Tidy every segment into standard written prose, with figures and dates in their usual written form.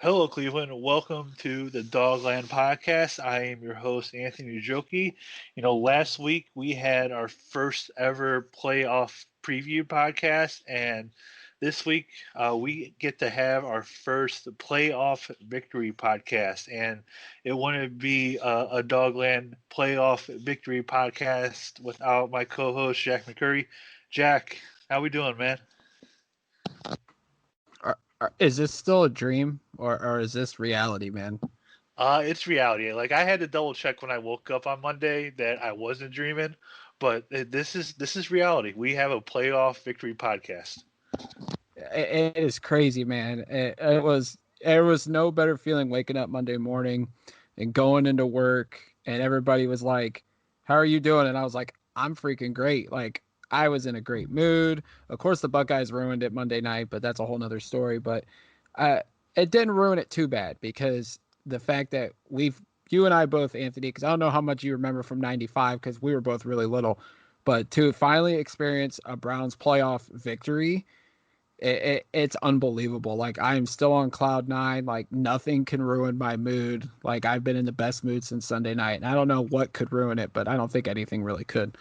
Hello, Cleveland. Welcome to the Dogland Podcast. I am your host, Anthony Joki. Last week we had our first ever playoff preview podcast, and this week we get to have our first playoff victory podcast. And it wouldn't be a Dogland playoff victory podcast without my co-host, Jack McCurry. Jack, how we doing, man? Is this still a dream or is this reality, man? It's reality. Like I had to double check when I woke up on Monday that I wasn't dreaming, but this is reality. We have a playoff victory podcast. It is crazy, man. There was no better feeling waking up Monday morning and going into work, and everybody was like, "How are you doing?" And I was like, "I'm freaking great." Like I was in a great mood. Of course, the Buckeyes ruined it Monday night, but that's a whole nother story. But uh, it didn't ruin it too bad because the fact that you and I both, Anthony, because I don't know how much you remember from '95 because we were both really little, but to finally experience a Browns playoff victory, it's unbelievable. Like I'm still on cloud nine. Like nothing can ruin my mood. Like I've been in the best mood since Sunday night, and I don't know what could ruin it, but I don't think anything really could.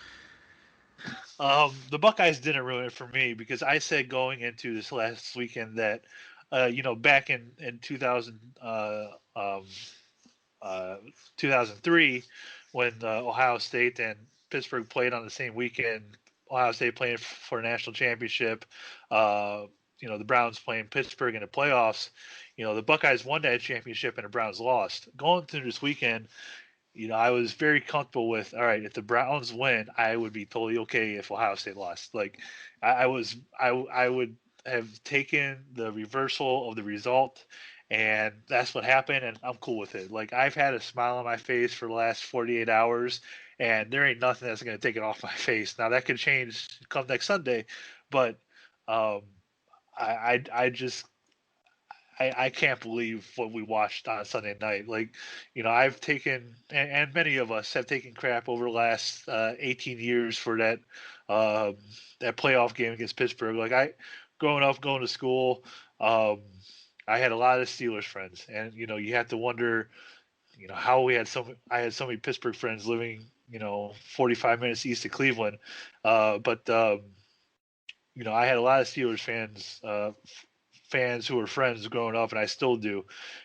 The Buckeyes didn't ruin it for me because I said going into this last weekend that, back in 2003 when Ohio State and Pittsburgh played on the same weekend. Ohio State playing for a national championship. Uh, the Browns playing Pittsburgh in the playoffs. The Buckeyes won that championship and the Browns lost. Going through this weekend, I was very comfortable with, all right, if the Browns win, I would be totally okay if Ohio State lost. Like I would have taken the reversal of the result, and that's what happened, and I'm cool with it. Like I've had a smile on my face for the last 48 hours, and there ain't nothing that's going to take it off my face. Now that could change come next Sunday, but um, I just I can't believe what we watched on Sunday night. Like, I've taken, and many of us have taken crap over the last 18 years for um, that playoff game against Pittsburgh. Like, growing up, going to school, um, I had a lot of Steelers friends, and you have to wonder, how I had so many Pittsburgh friends living, 45 minutes east of Cleveland, but I had a lot of Steelers fans who were friends growing up, and I still do.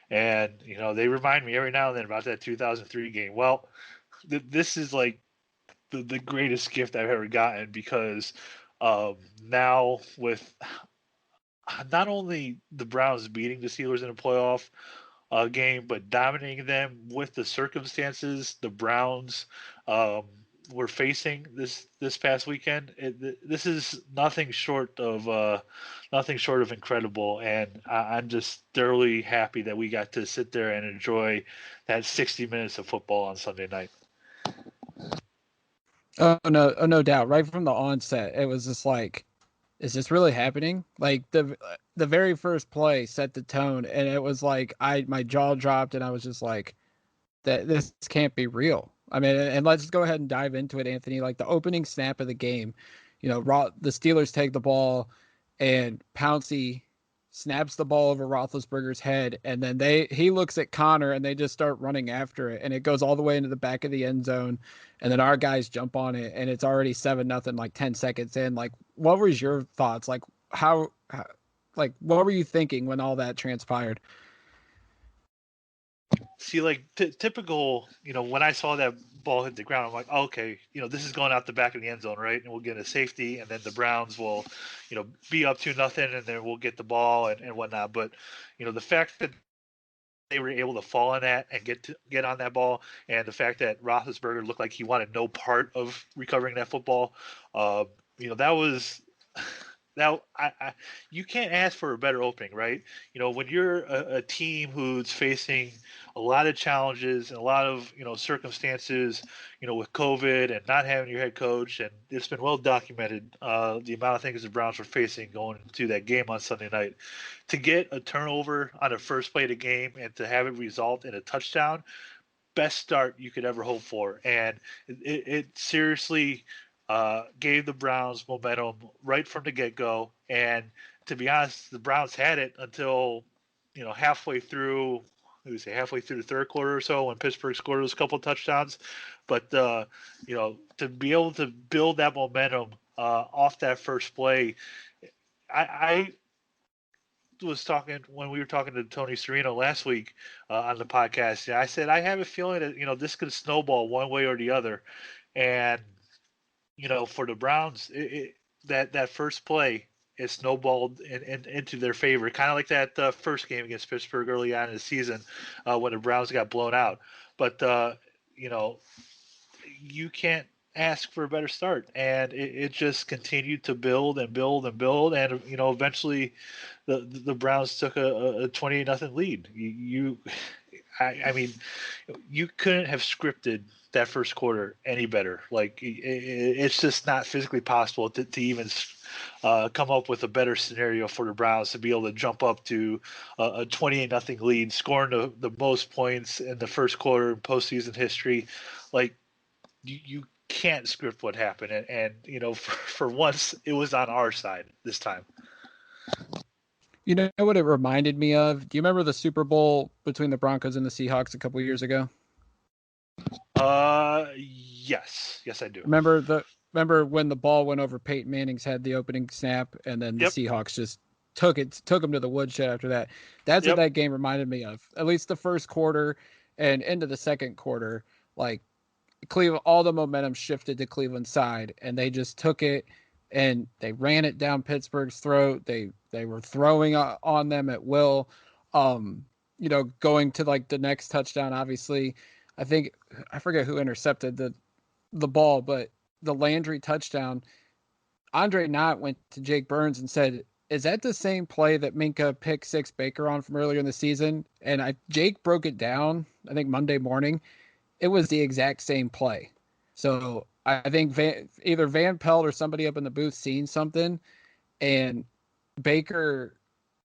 And they remind me every now and then about that 2003 game. Well, this is like the greatest gift I've ever gotten because now with not only the Browns beating the Steelers in a playoff game, but dominating them with the circumstances the Browns um, were facing this past weekend. This is nothing short of incredible, and I'm just thoroughly happy that we got to sit there and enjoy that 60 minutes of football on Sunday night. Oh no doubt. Right from the onset, it was just like, is this really happening? Like the very first play set the tone, and it was like my jaw dropped, and I was just like, that this can't be real. I mean, and let's go ahead and dive into it, Anthony. Like the opening snap of the game, the Steelers take the ball, and Pouncey snaps the ball over Roethlisberger's head, and then he looks at Connor, and they just start running after it, and it goes all the way into the back of the end zone, and then our guys jump on it, and it's already 7-0, like 10 seconds in. Like, what was your thoughts? Like, like, what were you thinking when all that transpired? See, like typical, when I saw that ball hit the ground, I'm like, oh, okay, this is going out the back of the end zone, right? And we'll get a safety, and then the Browns will, be up 2-0, and then we'll get the ball and whatnot. But, the fact that they were able to fall on that and get on that ball, and the fact that Roethlisberger looked like he wanted no part of recovering that football, uh, that was now you can't ask for a better opening, right? When you're a team who's facing a lot of challenges and a lot of circumstances, with COVID and not having your head coach, and it's been well documented the amount of things the Browns were facing going into that game on Sunday night. To get a turnover on the first play of the game and to have it result in a touchdown, best start you could ever hope for. And it seriously gave the Browns momentum right from the get go. And to be honest, the Browns had it until halfway through. Halfway through the third quarter or so when Pittsburgh scored those couple touchdowns, but to be able to build that momentum off that first play, I was talking when we were talking to Tony Serino last week on the podcast. I said I have a feeling that this could snowball one way or the other, and for the Browns, that first play it snowballed into their favor, kind of like that first game against Pittsburgh early on in the season when the Browns got blown out. But you can't ask for a better start, and it just continued to build and build and build, and eventually the Browns took a 28-0 lead. I mean, you couldn't have scripted that first quarter any better. Like it's just not physically possible to even come up with a better scenario for the Browns to be able to jump up to a 28-0 lead, scoring the most points in the first quarter in postseason history. Like you can't script what happened, and for once it was on our side this time. You know what it reminded me of? Do you remember the Super Bowl between the Broncos and the Seahawks a couple years ago? Yes, I do. Remember when the ball went over Peyton Manning's head, the opening snap, and then the Seahawks just took him to the woodshed after that. That's what that game reminded me of. At least the first quarter and into the second quarter, like Cleveland, all the momentum shifted to Cleveland's side, and they just took it and they ran it down Pittsburgh's throat. They were throwing on them at will. Going to like the next touchdown, obviously, I forget who intercepted the ball, but the Landry touchdown, Andre Knott went to Jake Burns and said, "Is that the same play that Minka picked six Baker on from earlier in the season?" And Jake broke it down, I think Monday morning. It was the exact same play. So I think either Van Pelt or somebody up in the booth seen something, and Baker,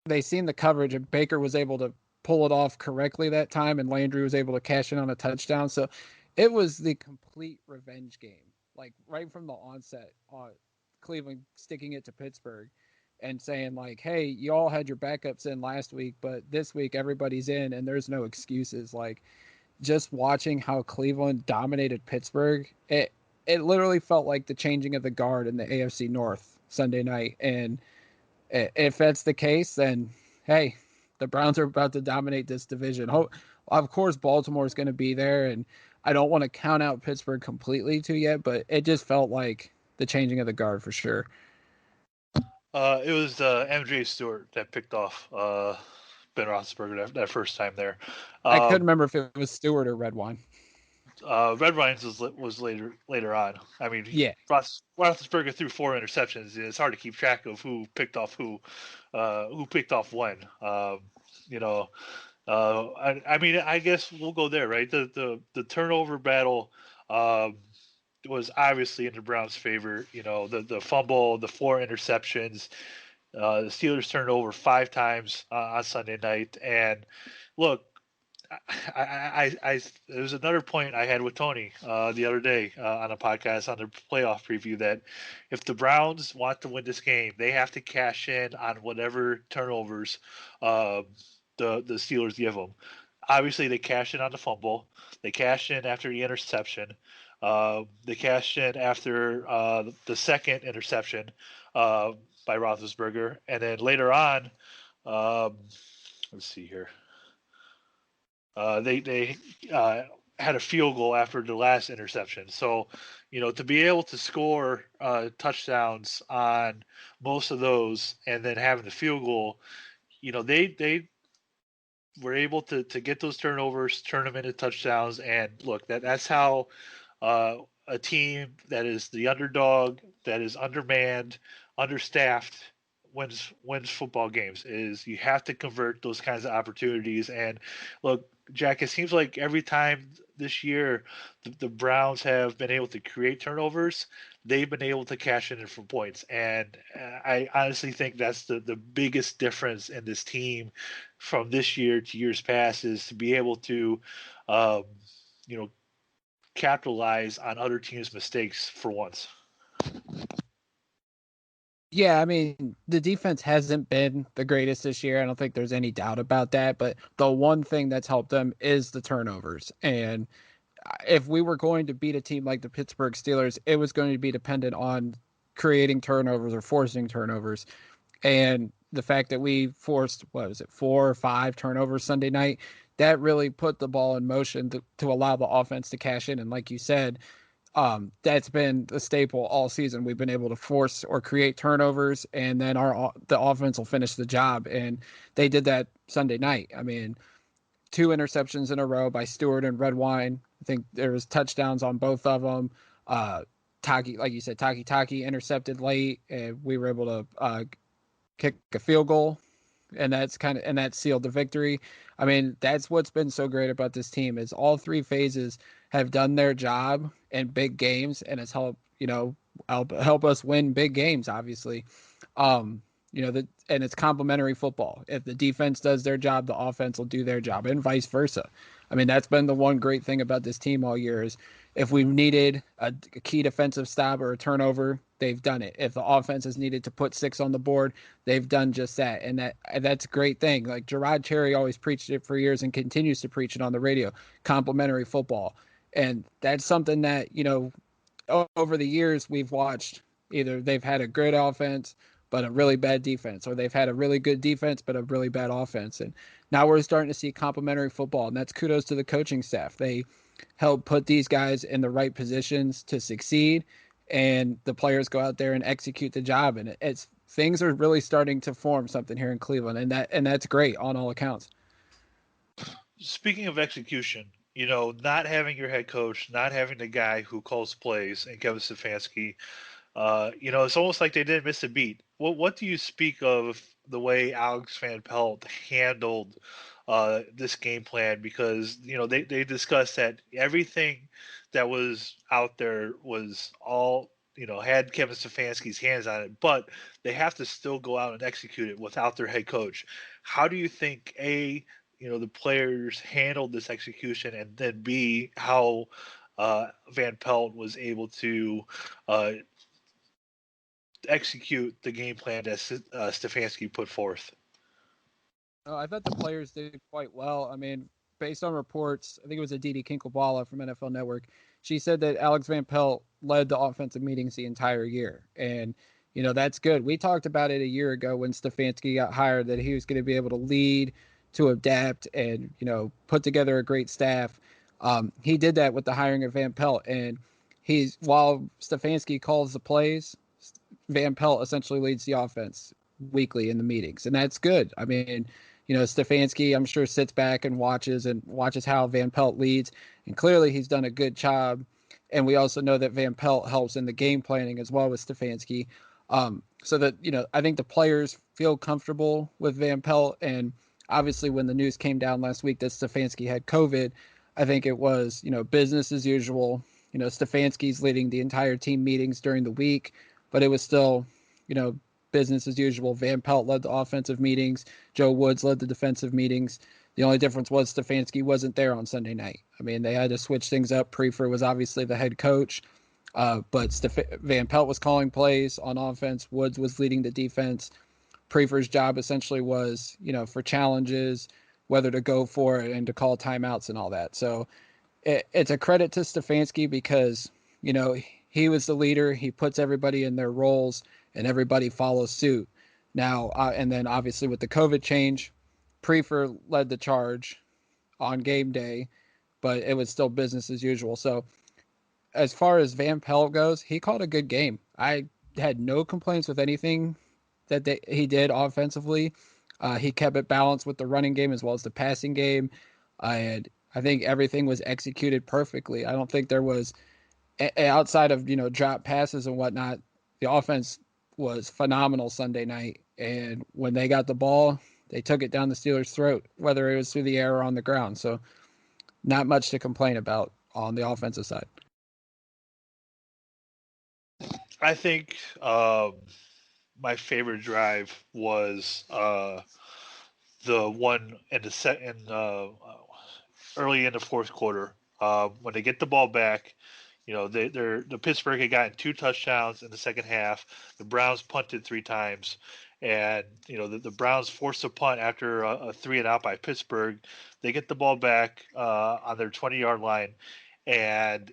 they seen the coverage, and Baker was able to pull it off correctly that time, and Landry was able to cash in on a touchdown. So it was the complete revenge game, like right from the onset. Cleveland sticking it to Pittsburgh and saying like, "Hey, you all had your backups in last week, but this week everybody's in, and there's no excuses." Like, just watching how Cleveland dominated Pittsburgh, it literally felt like the changing of the guard in the AFC North Sunday night. And if that's the case, then hey, the Browns are about to dominate this division. Of course, Baltimore is going to be there, and I don't want to count out Pittsburgh completely yet, but it just felt like the changing of the guard for sure. It was MJ Stewart that picked off Ben Roethlisberger that first time there. I couldn't remember if it was Stewart or Redwine. Redwine was later on. I mean, yeah, Roethlisberger threw 4 interceptions. It's hard to keep track of who picked off who picked off when. I mean, I guess we'll go there, right? The turnover battle was obviously in the Browns' favor. The fumble, the 4 interceptions. The Steelers turned over 5 times on Sunday night, and look, there was another point I had with Tony the other day on a podcast on the playoff preview that if the Browns want to win this game, they have to cash in on whatever turnovers the Steelers give them. Obviously, they cashed in on the fumble. They cashed in after the interception. They cashed in after the second interception by Roethlisberger, and then later on, let's see here. They had a field goal after the last interception. So, to be able to score touchdowns on most of those and then having the field goal, they were able to get those turnovers, turn them into touchdowns. And look, that's how a team that is the underdog, that is undermanned, understaffed, wins football games. Is you have to convert those kinds of opportunities. And look, Jack, it seems like every time this year the Browns have been able to create turnovers, they've been able to cash in for points. And I honestly think that's the biggest difference in this team from this year to years past, is to be able to, capitalize on other teams' mistakes for once. Yeah, I mean, the defense hasn't been the greatest this year. I don't think there's any doubt about that. But the one thing that's helped them is the turnovers. And if we were going to beat a team like the Pittsburgh Steelers, it was going to be dependent on creating turnovers or forcing turnovers. And the fact that we forced, what was it, 4 or 5 turnovers Sunday night, that really put the ball in motion to allow the offense to cash in. And like you said, that's been the staple all season. We've been able to force or create turnovers, and then the offense will finish the job. And they did that Sunday night. I mean, 2 interceptions in a row by Stewart and Redwine. I think there was touchdowns on both of them. Taki, like you said, Taki intercepted late, and we were able to kick a field goal, and that sealed the victory. I mean, that's what's been so great about this team is all 3 phases have done their job in big games, and it's helped help us win big games. Obviously, and it's complementary football. If the defense does their job, the offense will do their job, and vice versa. I mean, that's been the one great thing about this team all year is if we've needed a key defensive stop or a turnover, they've done it. If the offense has needed to put 6 on the board, they've done just that. And that's a great thing. Like Gerard Cherry always preached it for years and continues to preach it on the radio, complementary football. And that's something that, over the years we've watched either they've had a great offense but a really bad defense, or they've had a really good defense but a really bad offense. And now we're starting to see complementary football, and that's kudos to the coaching staff. They help put these guys in the right positions to succeed, and the players go out there and execute the job. And it's things are really starting to form something here in Cleveland, and that's great on all accounts. Speaking of execution, not having your head coach, not having the guy who calls plays, and Kevin Stefanski, it's almost like they didn't miss a beat. What do you speak of the way Alex Van Pelt handled this game plan? Because they discussed that everything that was out there was all had Kevin Stefanski's hands on it, but they have to still go out and execute it without their head coach. How do you think the players handled this execution, and then B, how Van Pelt was able to execute the game plan that Stefanski put forth? I thought the players did quite well. I mean, based on reports, I think it was Aditi Kinklerbala from NFL Network. She said that Alex Van Pelt led the offensive meetings the entire year, and that's good. We talked about it a year ago when Stefanski got hired that he was going to be able to lead, to adapt, and put together a great staff. He did that with the hiring of Van Pelt, and while Stefanski calls the plays, Van Pelt essentially leads the offense weekly in the meetings, and that's good. I mean, Stefanski, I'm sure, sits back and watches how Van Pelt leads, and clearly he's done a good job. And we also know that Van Pelt helps in the game planning as well with Stefanski. So that I think the players feel comfortable with Van Pelt. And obviously, when the news came down last week that Stefanski had COVID, I think it was business as usual. Stefanski's leading the entire team meetings during the week, but it was still business as usual. Van Pelt led the offensive meetings. Joe Woods led the defensive meetings. The only difference was Stefanski wasn't there on Sunday night. I mean, they had to switch things up. Prefer was obviously the head coach, but Van Pelt was calling plays on offense. Woods was leading the defense. Prefer's job essentially was, for challenges, whether to go for it and to call timeouts and all that. So it's a credit to Stefanski because, he was the leader. He puts everybody in their roles and everybody follows suit. Now, and then obviously with the COVID change, Prefer led the charge on game day, but it was still business as usual. So as far as Van Pelt goes, he called a good game. I had no complaints with anything that he did offensively. He kept it balanced with the running game as well as the passing game. I think everything was executed perfectly. I don't think there was, outside of drop passes and whatnot, the offense was phenomenal Sunday night. And when they got the ball, they took it down the Steelers' throat, whether it was through the air or on the ground. So not much to complain about on the offensive side. I think my favorite drive was the one in the early in the fourth quarter when they get the ball back. The Pittsburgh had gotten 2 touchdowns in the second half. The Browns punted 3 times, and the Browns forced a punt after a 3-and-out by Pittsburgh. They get the ball back on their 20-yard line, and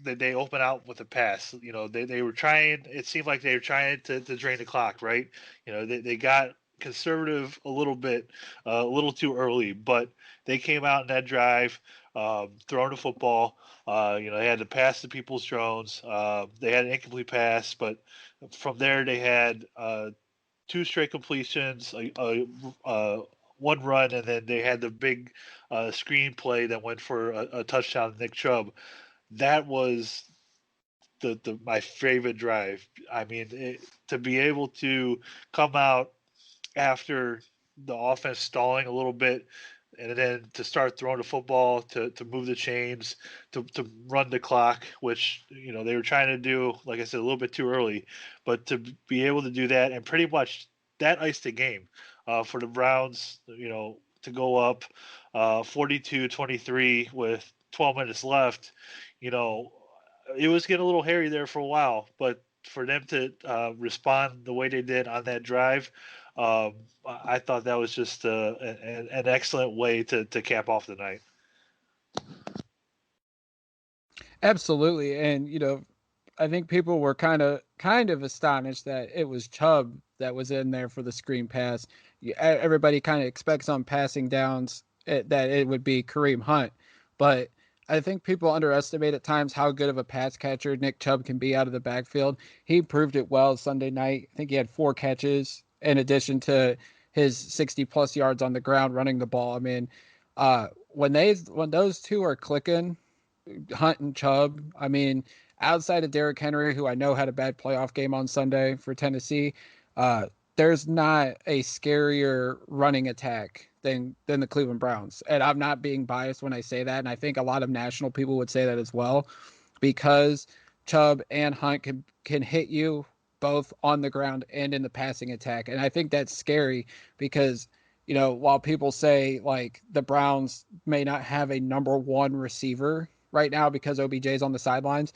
they open out with a pass. They were trying. It seemed like they were trying to drain the clock, right? They got conservative a little bit, a little too early, but they came out in that drive, throwing the football. They had to pass to Peoples Jones. They had an incomplete pass, but from there they had 2 straight completions, one run, and then they had the big screen play that went for a touchdown to Nick Chubb. That was my favorite drive. I mean, to be able to come out after the offense stalling a little bit, and then to start throwing the football, to move the chains, to run the clock, which they were trying to do, like I said, a little bit too early, but to be able to do that, and pretty much that iced the game for the Browns. To go up 42-23 with 12 minutes left. It was getting a little hairy there for a while, but for them to respond the way they did on that drive, I thought that was just an excellent way to cap off the night. Absolutely, and I think people were kind of astonished that it was Chubb that was in there for the screen pass. Everybody kind of expects on passing downs that it would be Kareem Hunt, but I think people underestimate at times how good of a pass catcher Nick Chubb can be out of the backfield. He proved it well Sunday night. I think he had 4 catches in addition to his 60-plus yards on the ground running the ball. I mean, when those two are clicking, Hunt and Chubb, I mean, outside of Derrick Henry, who I know had a bad playoff game on Sunday for Tennessee, there's not a scarier running attack than the Cleveland Browns. And I'm not being biased when I say that, and I think a lot of national people would say that as well, because Chubb and Hunt can hit you both on the ground and in the passing attack. And I think that's scary because while people say like the Browns may not have a number 1 receiver right now because OBJ's on the sidelines,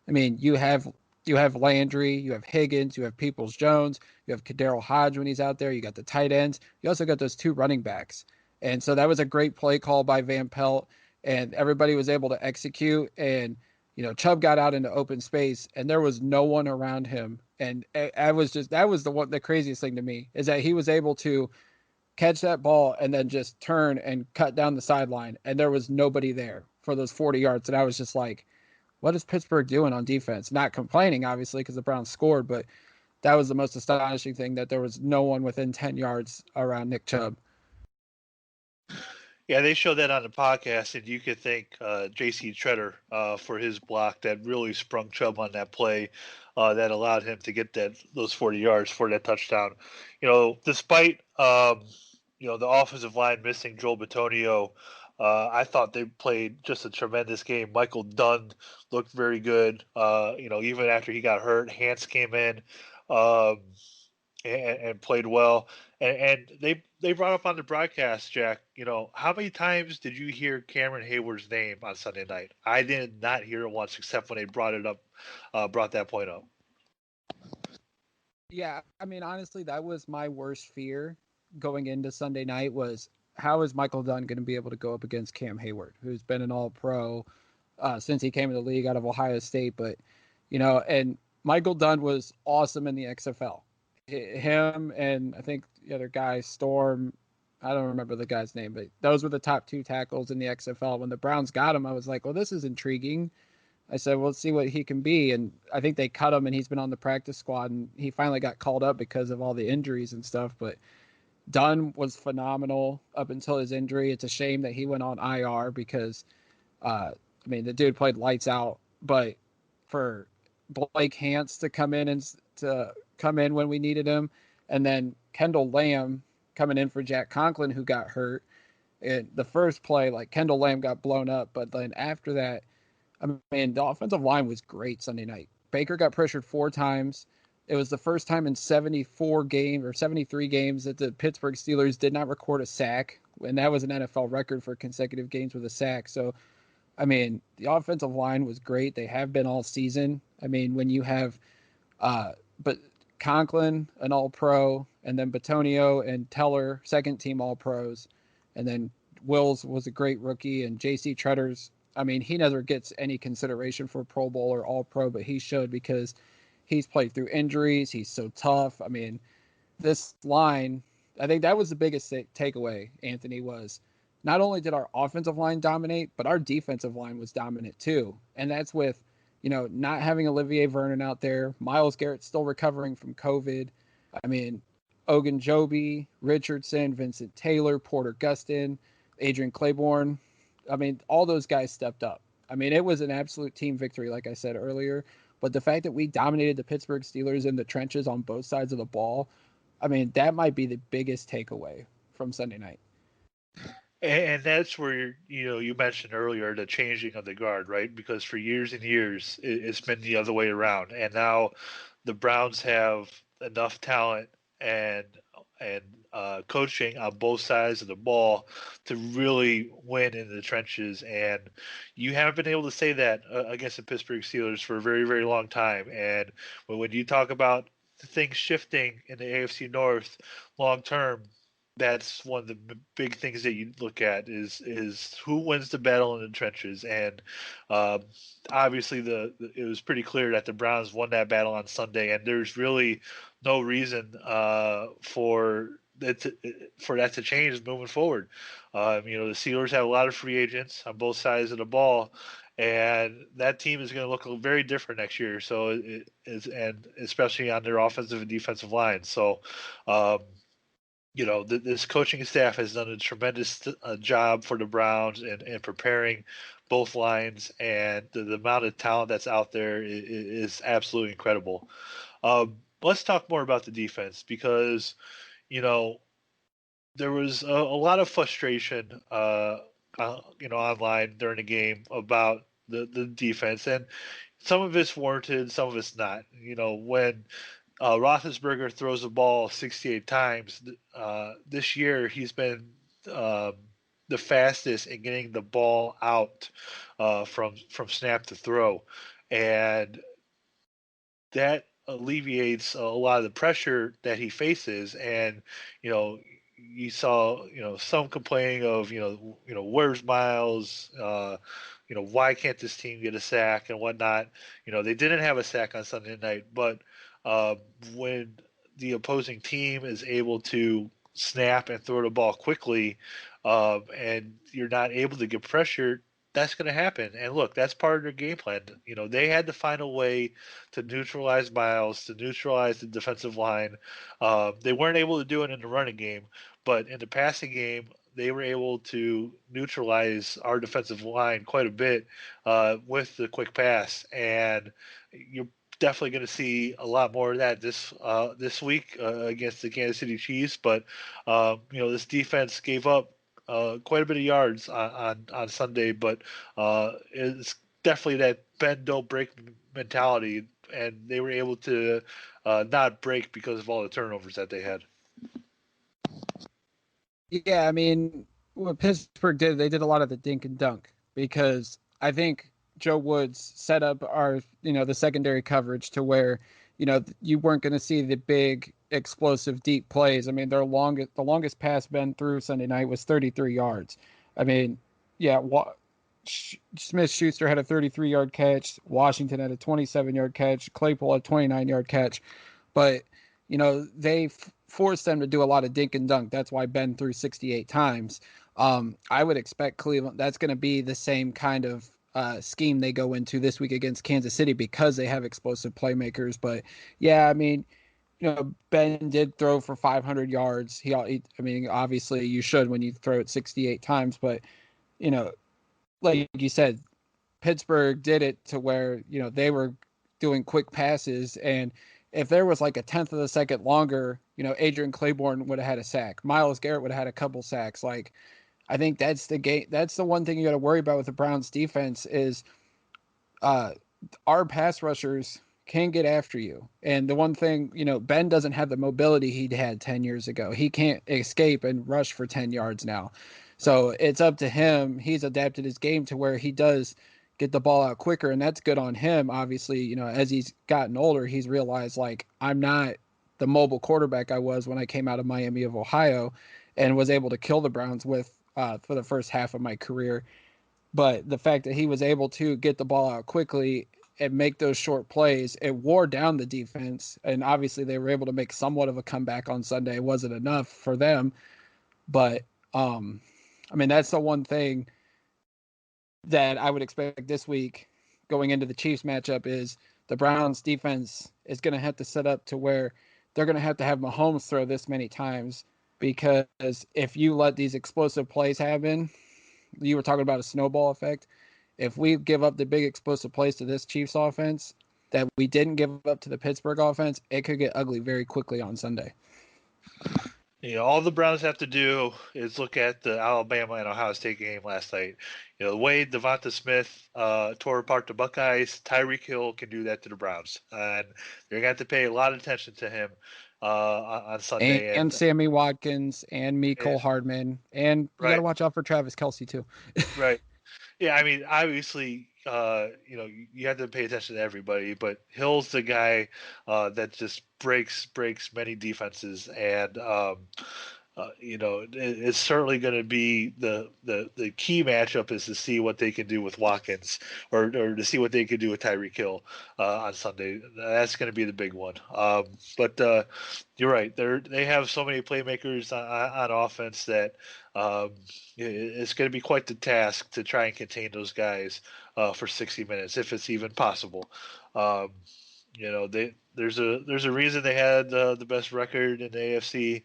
I mean, you have Landry, you have Higgins, you have Peoples Jones, you have Kadarius Hodge when he's out there, you got the tight ends, you also got those 2 running backs. And so that was a great play call by Van Pelt, and everybody was able to execute. And Chubb got out into open space, and there was no one around him. And that was the craziest thing to me, is that he was able to catch that ball and then just turn and cut down the sideline, and there was nobody there for those 40 yards. And I was just like, what is Pittsburgh doing on defense? Not complaining, obviously, because the Browns scored, but that was the most astonishing thing, that there was no one within 10 yards around Nick Chubb. Yeah, they showed that on the podcast, and you could thank J.C. Treader for his block that really sprung Chubb on that play that allowed him to get those 40 yards for that touchdown. Despite the offensive line missing Joel Bitonio, I thought they played just a tremendous game. Michael Dunn looked very good. Even after he got hurt, Hance came in and played well. And they brought up on the broadcast, Jack. How many times did you hear Cameron Hayward's name on Sunday night? I did not hear it once, except when they brought that point up. Yeah, I mean, honestly, that was my worst fear going into Sunday night, was how is Michael Dunn going to be able to go up against Cam Hayward, who's been an All-Pro since he came in the league out of Ohio State. But, and Michael Dunn was awesome in the XFL. Him and I think the other guy, Storm, I don't remember the guy's name, but those were the top 2 tackles in the XFL. When the Browns got him, I was like, well, this is intriguing. I said, well, let's see what he can be. And I think they cut him, and he's been on the practice squad, and he finally got called up because of all the injuries and stuff. But Dunn was phenomenal up until his injury. It's a shame that he went on IR because, the dude played lights out. But for Blake Hance to come in when we needed him, and then Kendall Lamb coming in for Jack Conklin, who got hurt. And the first play, like, Kendall Lamb got blown up, but then after that, the offensive line was great Sunday night. Baker got pressured 4 times. It was the first time in 74 games or 73 games that the Pittsburgh Steelers did not record a sack, and that was an NFL record for consecutive games with a sack. So I mean, the offensive line was great. They have been all season. I mean, when you have, but Conklin, an All-Pro, and then Batonio and Teller, second team All-Pros, and then Wills was a great rookie, and J.C. Treader's. I mean, he never gets any consideration for Pro Bowl or All-Pro, but he should because he's played through injuries. He's so tough. I mean, this line, I think that was the biggest takeaway, Anthony, was not only did our offensive line dominate, but our defensive line was dominant too. And that's with, not having Olivier Vernon out there. Myles Garrett still recovering from COVID. I mean, Ogunjobi, Richardson, Vincent Taylor, Porter Gustin, Adrian Claiborne. I mean, all those guys stepped up. I mean, it was an absolute team victory, like I said earlier. But the fact that we dominated the Pittsburgh Steelers in the trenches on both sides of the ball, I mean, that might be the biggest takeaway from Sunday night. And that's where you mentioned earlier the changing of the guard, right? Because for years and years it's been the other way around, and now the Browns have enough talent and coaching on both sides of the ball to really win in the trenches. And you haven't been able to say that against the Pittsburgh Steelers for a very, very long time. And when you talk about things shifting in the AFC North long term, that's one of the big things that you look at is who wins the battle in the trenches. And um, obviously it was pretty clear that the Browns won that battle on Sunday, and there's really no reason for that to change moving forward. The Steelers have a lot of free agents on both sides of the ball, and that team is going to look very different next year. So it is, and especially on their offensive and defensive line. So um, this coaching staff has done a tremendous job for the Browns in preparing both lines, and the amount of talent that's out there is absolutely incredible. Let's talk more about the defense because, you know, there was a lot of frustration, online during the game about the defense, and some of it's warranted, some of it's not. When Roethlisberger throws the ball 68 times. This year, he's been um, the fastest in getting the ball out from snap to throw, and that alleviates a lot of the pressure that he faces. And you know, you saw some complaining of where's Miles. Why can't this team get a sack and whatnot? They didn't have a sack on Sunday night, but uh, when the opposing team is able to snap and throw the ball quickly, and you're not able to get pressure, that's going to happen. And look, that's part of their game plan. They had to find a way to neutralize Miles, to neutralize the defensive line. They weren't able to do it in the running game, but in the passing game, they were able to neutralize our defensive line quite a bit with the quick pass. And you're definitely going to see a lot more of that this week against the Kansas City Chiefs. But this defense gave up quite a bit of yards on Sunday, but it's definitely that bend don't break mentality, and they were able to not break because of all the turnovers that they had. Yeah, I mean, what Pittsburgh did, they did a lot of the dink and dunk because I think Joe Woods set up the secondary coverage to where, you weren't going to see the big explosive deep plays. I mean, the longest pass Ben threw Sunday night was 33 yards. I mean, yeah, Smith Schuster had a 33-yard catch. Washington had a 27-yard catch. Claypool had a 29-yard catch. But, they forced them to do a lot of dink and dunk. That's why Ben threw 68 times. I would expect Cleveland, that's going to be the same kind of scheme they go into this week against Kansas City because they have explosive playmakers. But, yeah, I mean, Ben did throw for 500 yards. I mean, obviously you should when you throw it 68 times. But, like you said, Pittsburgh did it to where, they were doing quick passes. And if there was like a tenth of a second longer, Adrian Claiborne would have had a sack. Myles Garrett would have had a couple sacks. Like, I think that's the game. That's the one thing you got to worry about with the Browns defense is our pass rushers can get after you. And the one thing, Ben doesn't have the mobility he had 10 years ago. He can't escape and rush for 10 yards now. So it's up to him. He's adapted his game to where he does get the ball out quicker, and that's good on him. Obviously, as he's gotten older, he's realized like I'm not the mobile quarterback I was when I came out of Miami of Ohio and was able to kill the Browns with for the first half of my career. But the fact that he was able to get the ball out quickly and make those short plays, it wore down the defense. And obviously they were able to make somewhat of a comeback on Sunday. It wasn't enough for them. But that's the one thing that I would expect this week going into the Chiefs matchup is the Browns defense is going to have to set up to where they're going to have Mahomes throw this many times, because if you let these explosive plays happen, you were talking about a snowball effect. If we give up the big explosive plays to this Chiefs offense that we didn't give up to the Pittsburgh offense, it could get ugly very quickly on Sunday. All the Browns have to do is look at the Alabama and Ohio State game last night. The way Devonta Smith tore apart the Buckeyes, Tyreek Hill can do that to the Browns, and you're gonna have to pay a lot of attention to him on Sunday. And Sammy Watkins and Mecole Hardman, and you got to watch out for Travis Kelce too. Right. Yeah, I mean, obviously, you have to pay attention to everybody, but Hill's the guy that just breaks many defenses, and it's certainly going to be the key matchup is to see what they can do with Watkins, or to see what they can do with Tyreek Hill on Sunday. That's going to be the big one. But you're right. They have so many playmakers on offense that it's going to be quite the task to try and contain those guys for 60 minutes, if it's even possible. There's a reason they had the best record in the AFC.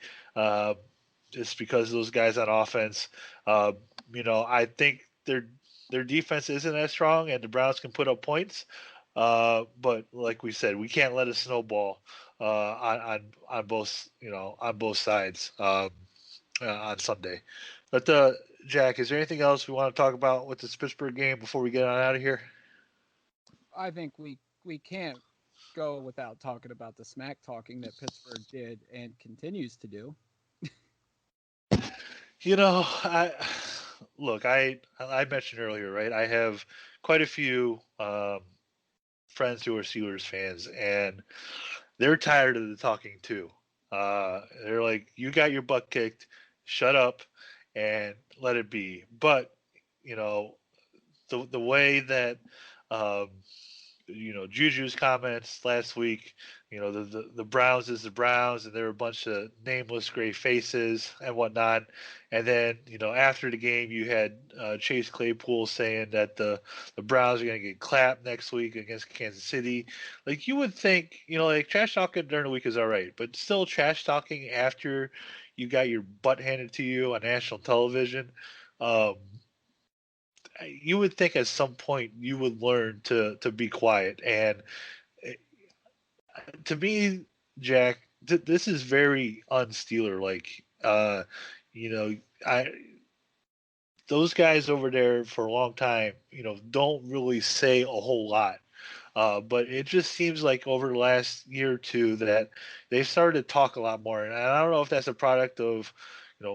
Just because of those guys on offense. I think their defense isn't as strong, and the Browns can put up points. But like we said, we can't let it snowball on both sides on Sunday. But Jack, is there anything else we want to talk about with this Pittsburgh game before we get on out of here? I think we can't go without talking about the smack talking that Pittsburgh did and continues to do. I mentioned earlier, right? I have quite a few friends who are Steelers fans, and they're tired of the talking too. They're like, "You got your butt kicked, shut up, and let it be." But the way that Juju's comments last week, the Browns is the Browns, and there were a bunch of nameless gray faces and whatnot. And then, after the game, you had Chase Claypool saying that the Browns are going to get clapped next week against Kansas City. Like, you would think, like, trash talking during the week is all right, but still trash talking after you got your butt handed to you on national television. You would think at some point you would learn to be quiet. And to me, Jack, this is very un-Steeler like. Those guys over there for a long time, don't really say a whole lot. But it just seems like over the last year or two that they've started to talk a lot more. And I don't know if that's a product of,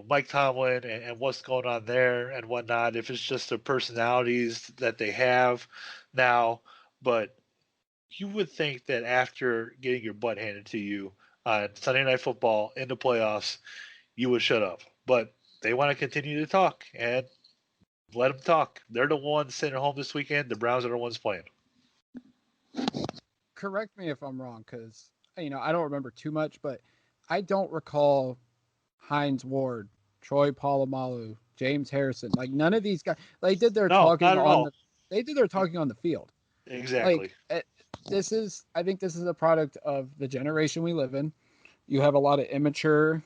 Mike Tomlin and what's going on there and whatnot, if it's just the personalities that they have now. But you would think that after getting your butt handed to you on Sunday Night Football in the playoffs, you would shut up. But they want to continue to talk, and let them talk. They're the ones sitting at home this weekend. The Browns are the ones playing. Correct me if I'm wrong, because I don't remember too much, but I don't recall Hines Ward, Troy Polamalu, James Harrison. Like, none of these guys. They did their talking on the field. Exactly. Like, I think this is a product of the generation we live in. You have a lot of immature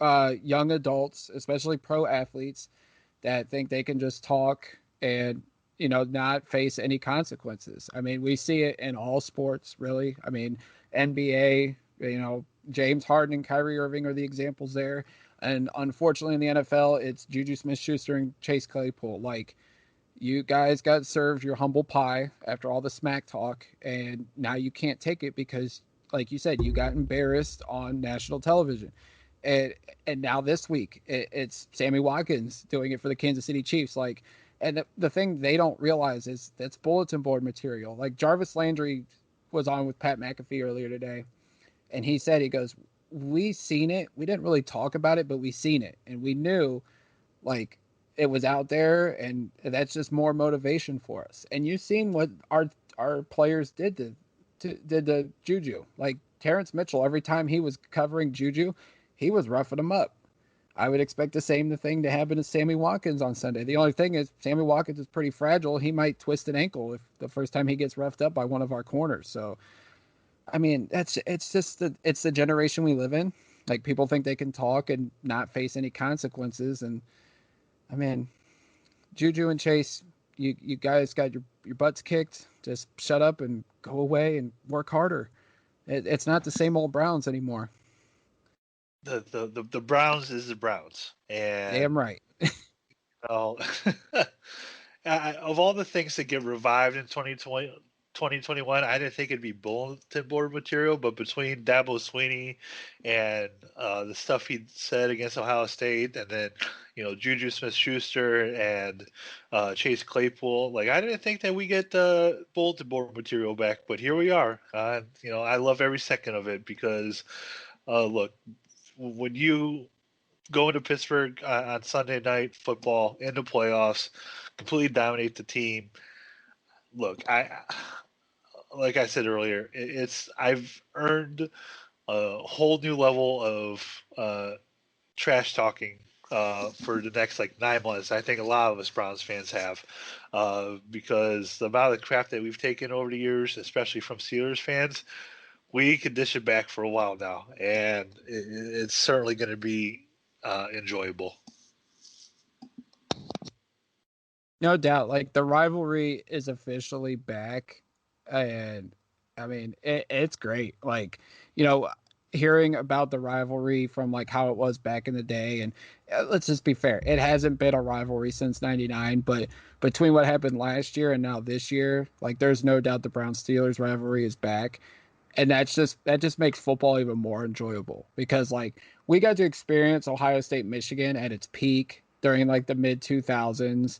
young adults, especially pro athletes, that think they can just talk and not face any consequences. I mean, we see it in all sports, really. I mean, NBA, James Harden and Kyrie Irving are the examples there. And unfortunately in the NFL, it's Juju Smith-Schuster and Chase Claypool. Like, you guys got served your humble pie after all the smack talk, and now you can't take it because, like you said, you got embarrassed on national television. And now this week it's Sammy Watkins doing it for the Kansas City Chiefs. Like, and the thing they don't realize is that's bulletin board material. Like Jarvis Landry was on with Pat McAfee earlier today, and he goes, we seen it. We didn't really talk about it, but we seen it, and we knew like it was out there, and that's just more motivation for us. And you've seen what our players did to Juju. Like Terrence Mitchell, every time he was covering Juju, he was roughing him up. I would expect the same thing to happen to Sammy Watkins on Sunday. The only thing is Sammy Watkins is pretty fragile. He might twist an ankle if the first time he gets roughed up by one of our corners. So I mean, it's the generation we live in. Like people think they can talk and not face any consequences. And I mean, Juju and Chase, you guys got your butts kicked. Just shut up and go away and work harder. It's not the same old Browns anymore. The Browns is the Browns, and Damn right. uh, of all the things that get revived in 2021, I didn't think it'd be bulletin board material, but between Dabo Sweeney and the stuff he said against Ohio State, and then Juju Smith-Schuster and Chase Claypool, like I didn't think that we get the bulletin board material back, but here we are. I love every second of it because look, when you go into Pittsburgh on Sunday night football in the playoffs, completely dominate the team. Look, like I said earlier, I've earned a whole new level of trash talking for the next like 9 months. I think a lot of us Browns fans have, because the amount of crap that we've taken over the years, especially from Steelers fans, we could dish it back for a while now, and it's certainly going to be enjoyable. No doubt. Like the rivalry is officially back, and I mean it's great. Like hearing about the rivalry from like how it was back in the day, and let's just be fair, it hasn't been a rivalry since '99. But between what happened last year and now this year, like there's no doubt the Browns Steelers rivalry is back, and that just makes football even more enjoyable because like we got to experience Ohio State Michigan at its peak during like the mid 2000s,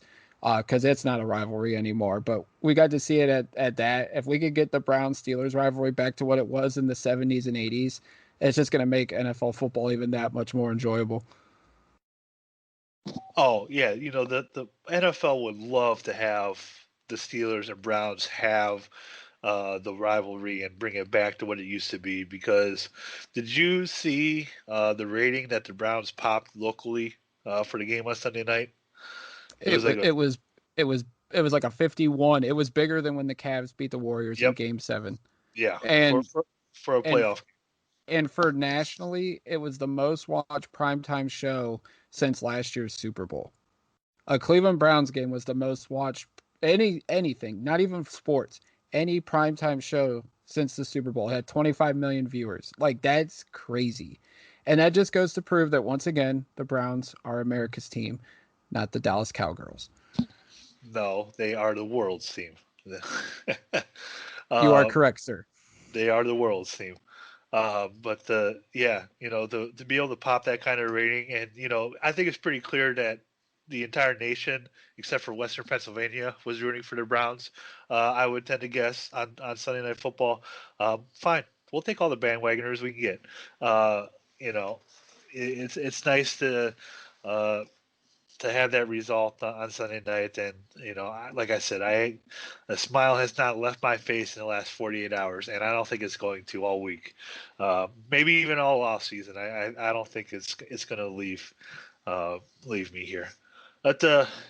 because it's not a rivalry anymore, but we got to see it at that. If we could get the Browns Steelers rivalry back to what it was in the 70s and 80s, it's just going to make NFL football even that much more enjoyable. Oh yeah, the NFL would love to have the Steelers and Browns have the rivalry and bring it back to what it used to be. Because did you see the rating that the Browns popped locally for the game on Sunday night? It It was like was a it was it was it was like a 51. It was bigger than when the Cavs beat the Warriors in yep, Game 7. yeah, And for a and playoff. and for nationally, it was the most watched primetime show since last year's Super Bowl. A Cleveland Browns game was the most watched anything, not even sports, any primetime show since the Super Bowl. It had 25 million viewers. Like that's crazy. And that just goes to prove that once again, the Browns are America's team, not the Dallas Cowgirls. No, they are the world's team. You are um, correct, sir. they are the world's team. But yeah, to be able to pop that kind of rating, and I think it's pretty clear that the entire nation, except for Western Pennsylvania, was rooting for the Browns. I would tend to guess on Sunday Night Football. Fine, we'll take all the bandwagoners we can get. Uh, you know, it's nice to have that result on Sunday night. And like I said, a smile has not left my face in the last 48 hours, and I don't think it's going to all week, maybe even all off season. I don't think it's going to leave me here. But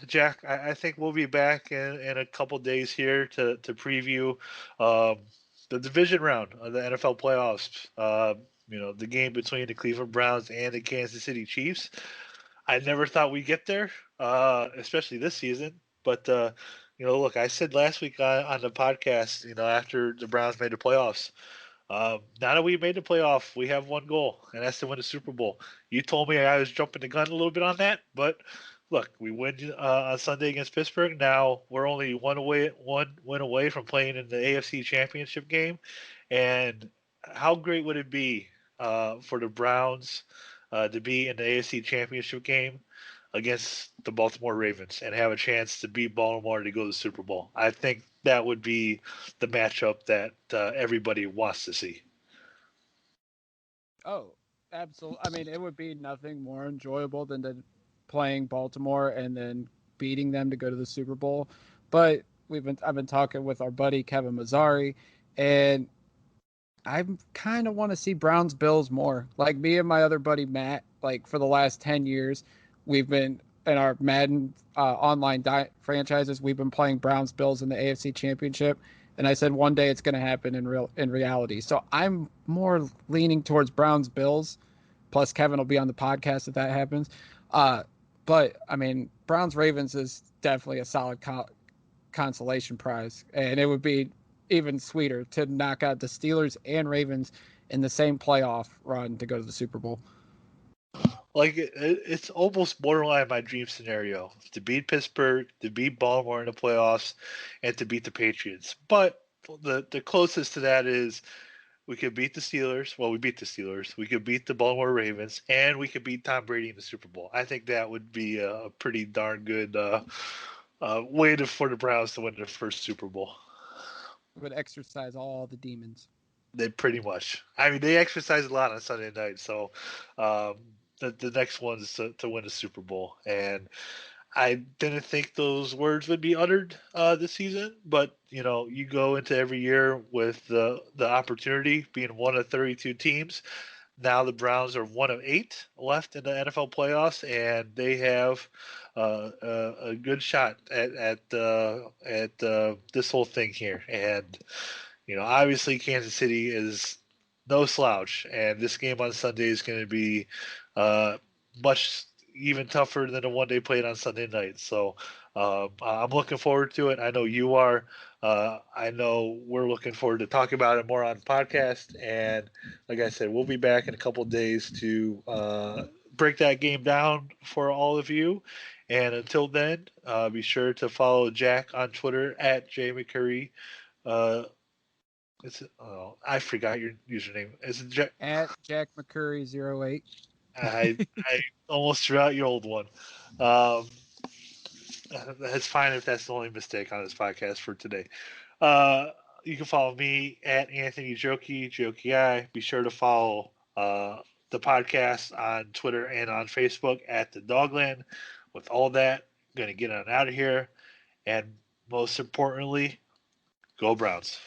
Jack, I think we'll be back in a couple days here to preview um, the division round of the NFL playoffs. The game between the Cleveland Browns and the Kansas City Chiefs. I never thought we'd get there, especially this season. But look, I said last week on the podcast, after the Browns made the playoffs, now that we made the playoff, we have one goal, and that's to win the Super Bowl. You told me I was jumping the gun a little bit on that, but look, we win on Sunday against Pittsburgh. Now we're only one win away from playing in the AFC Championship game, and how great would it be for the Browns? to be in the AFC Championship game against the Baltimore Ravens and have a chance to beat Baltimore to go to the Super Bowl. I think that would be the matchup that everybody wants to see. Oh, absolutely. I mean, it would be nothing more enjoyable than playing Baltimore and then beating them to go to the Super Bowl. But I've been talking with our buddy Kevin Mazzari, and I kind of want to see Browns Bills more. Like me and my other buddy Matt, like for the last 10 years, we've been in our Madden online franchises. We've been playing Browns Bills in the AFC Championship, and I said one day it's going to happen in reality. So I'm more leaning towards Browns Bills. Plus, Kevin will be on the podcast if that happens. But I mean, Browns Ravens is definitely a solid consolation prize, and it would be even sweeter to knock out the Steelers and Ravens in the same playoff run to go to the Super Bowl. Like it's almost borderline my dream scenario to beat Pittsburgh, to beat Baltimore in the playoffs, and to beat the Patriots. But the closest to that is we could beat the Steelers. Well, we beat the Steelers. We could beat the Baltimore Ravens, and we could beat Tom Brady in the Super Bowl. I think that would be a pretty darn good way for the Browns to win their first Super Bowl. It would exercise all the demons. They pretty much. I mean, they exercise a lot on Sunday night, so um, the next one is to win the Super Bowl. And I didn't think those words would be uttered this season, but you go into every year with the opportunity being one of 32 teams. Now the Browns are one of 8 left in the NFL playoffs, and they have a good shot at this whole thing here. And obviously Kansas City is no slouch, and this game on Sunday is going to be much even tougher than the one they played on Sunday night. So I'm looking forward to it. I know you are. I know we're looking forward to talking about it more on the podcast. And like I said, we'll be back in a couple of days to break that game down for all of you. And until then, be sure to follow Jack on Twitter at JMcCurry. Oh, I forgot your username. Is it Jack? At Jack McCurry 08. I almost threw out your old one. Um, that's fine if that's the only mistake on this podcast for today. Uh, you can follow me at Anthony Joki, Joki I. Be sure to follow the podcast on Twitter and on Facebook at the Dogland. With all that, I'm gonna get on out of here, and most importantly, go Browns.